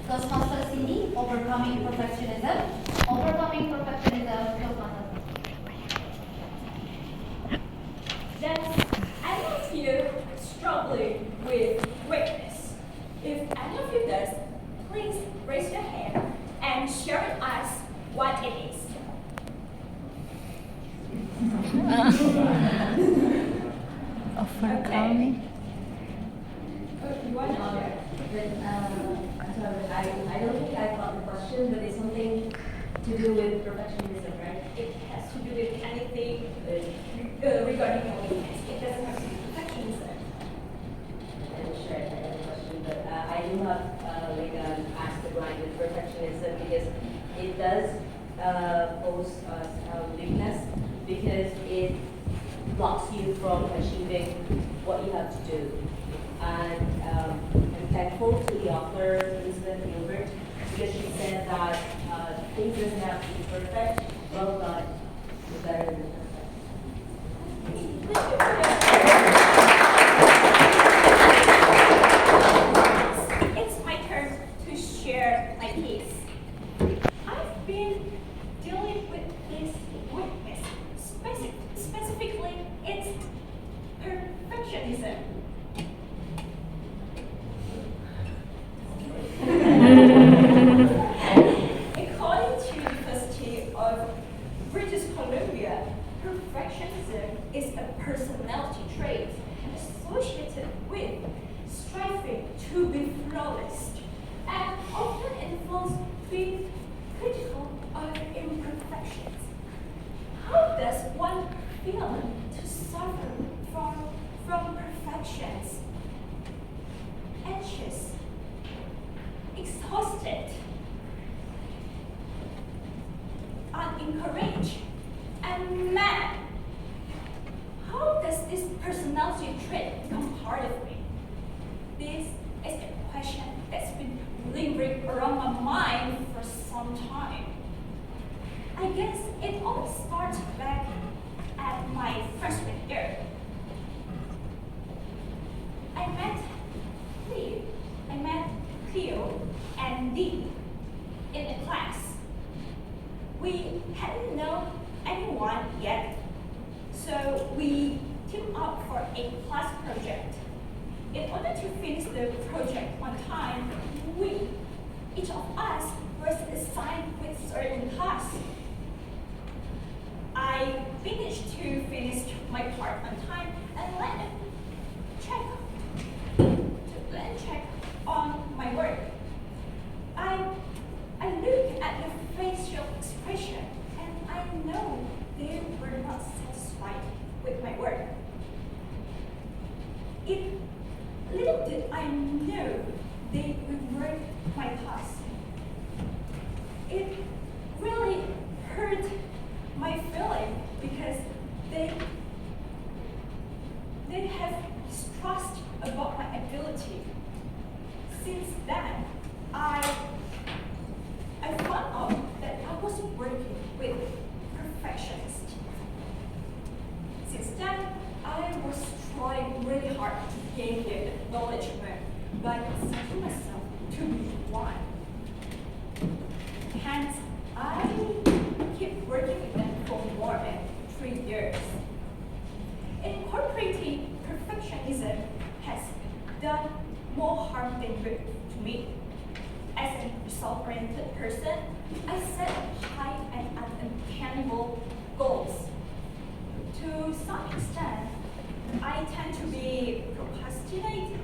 Toastmaster Cindy, overcoming perfectionism. Overcoming perfectionism, Toastmaster. That's any of you struggling with greatness. If any of you does, please raise your hand and share with us what it is. Overcoming. You want to share? I don't think I got the question, but it's something to do with perfectionism, right? It has to do with anything regarding your weakness. It doesn't have to be perfectionism. I'm sure I got the question, but I do not ask the blind with perfectionism because it does pose weakness because it blocks you from achieving what you have to do. And I'm thankful to the author, Elizabeth Gilbert, because she said that things doesn't have to be perfect. Well done. It's better than perfect. It's my turn to share my case. I've been dealing with this weakness. Specifically, it's perfectionism. According to the University of British Columbia, perfectionism is a personality trait associated with striving to be flawless and often involves being critical of imperfections. How does one feel to suffer from perfections? Anxious, exhausted, unencouraged, and mad. How does this personality trait become part of me? This is a question that's been lingering around my mind for some time. I guess it all starts back at my freshman year. I met Cleo and Dee in a class. We hadn't known anyone yet, so we teamed up for a class project. In order to finish the project on time, each of us, was assigned with certain tasks. I managed to finish my part on time and let check on my work. I look at the facial expression and I know they were not satisfied with my work. Little did I know they reworked my task. It really hurt my feeling because they have distrust about my ability. Since then, I found out that I was working with perfectionists. Since then, I was trying really hard to gain their acknowledgement by setting myself to be one. Hence, I keep working with them for more than 3 years. Incorporating perfectionism has done more harm than good to me. As a result-oriented person, I set high and unattainable goals. To some extent, I tend to be procrastinate,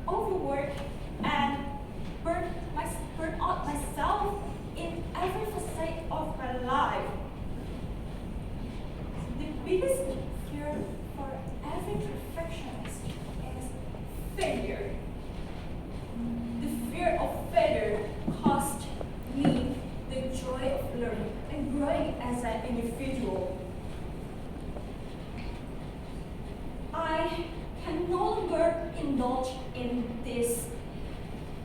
overwork, and burn out myself in every facet of my life. The biggest fear for every perfectionist is failure. The fear of failure cost me the joy of learning and growing as an individual. I can no longer indulge in this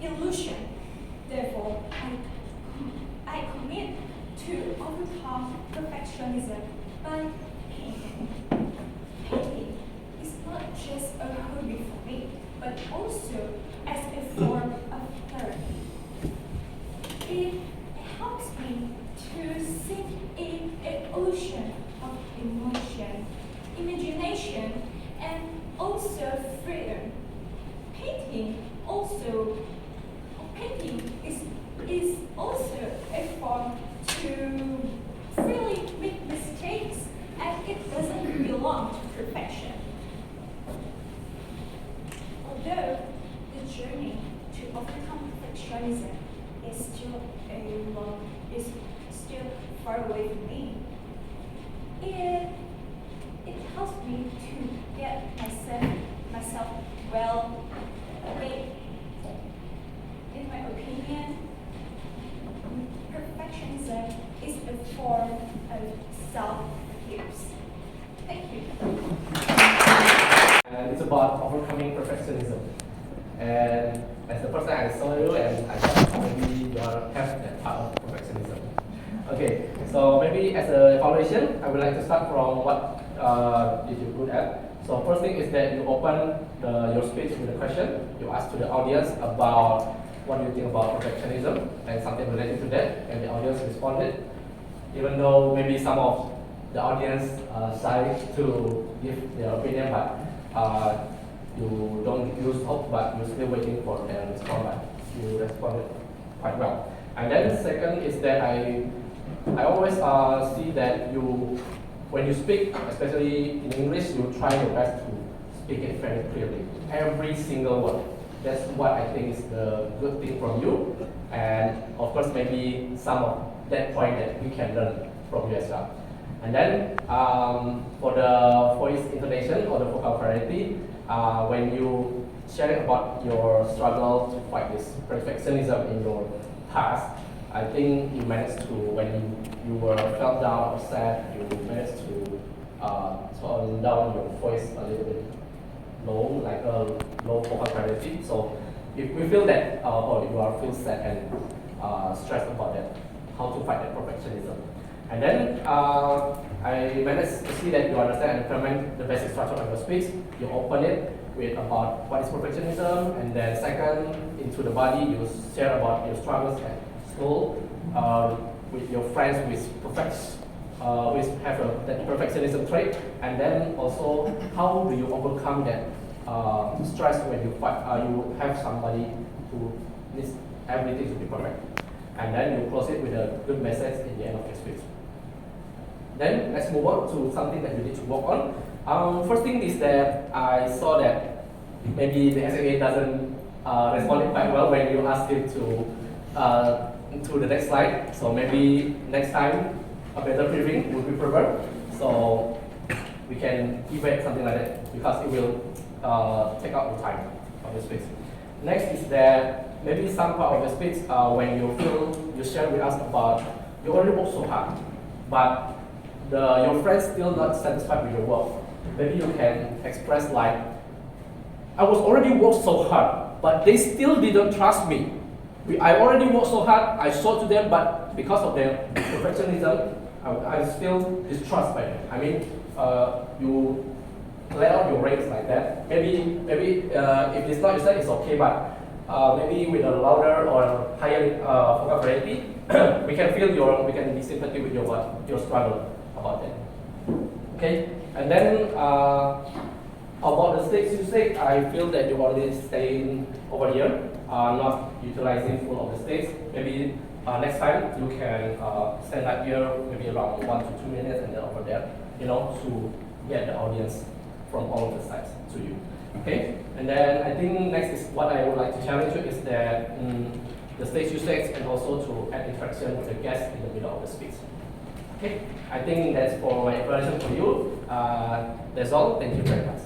illusion. Therefore, I commit to overcome perfectionism by painting. Painting is not just a hobby for me, but also as a form of therapy. innovation, and also freedom. Painting is also a form to freely make mistakes, and it doesn't belong to perfection. Although the journey to overcome perfectionism is still far away from me, it helps me to get myself well made. In my opinion, perfectionism is a form of self-abuse. Thank you. And it's about overcoming perfectionism. And as the first time I saw you, and I thought maybe you have that part of perfectionism. Okay, so maybe as an evaluation, I would like to start from what did you good at. So first thing is that you open your speech with a question. You ask to the audience about what do you think about perfectionism and something related to that, and the audience responded. Even though maybe some of the audience shy to give their opinion, but you don't use hope, but you're still waiting for their response. But you responded quite well. And then second is that I always see that when you speak, especially in English, you try your best to speak it very clearly. Every single word. That's what I think is the good thing from you. And of course, maybe some of that point that we can learn from you as well. And then for the voice intonation or the vocal variety, when you share about your struggle to fight this perfectionism in your past, I think you managed to, when you were felt down or sad, you managed to tone down your voice a little bit low, like a low vocal variety. So if we feel that, feel sad and stressed about that, how to fight that perfectionism. And then I managed to see that you understand and implement the basic structure of your speech. You open it with about what is perfectionism, and then second, into the body, you share about your struggles at school with your friends which have that perfectionism trait, and then also how do you overcome that stress when you you have somebody who needs everything to be perfect, and then you close it with a good message in the end of your speech. Then let's move on to something that you need to work on. First thing is that I saw that maybe the SAA doesn't respond quite well when you ask it to the next slide. So maybe next time a better briefing would be preferred. So we can evaluate something like that because it will take out the time of your speech. Next is that maybe some part of the speech when you feel you share with us about you already worked so hard, but your friends still not satisfied with your work. Maybe you can express like, I was already worked so hard, but they still didn't trust me. I already worked so hard, I showed to them, but because of their perfectionism, I still distrust by them. I mean, you let out your rates like that. Maybe if it's not you said it's okay, but maybe with a louder or higher vocal variety, we can be sympathy with your struggle about that. Okay, and then about the stage usage, I feel that you already staying over here, not utilizing full of the stage. Maybe next time you can stand up here, maybe around 1 to 2 minutes, and then over there, to get the audience from all of the sides to you. Okay, and then I think next is what I would like to challenge you is that the stage usage and also to add interaction with the guests in the middle of the speech. Okay, I think that's for my evaluation for you. That's all. Thank you very much.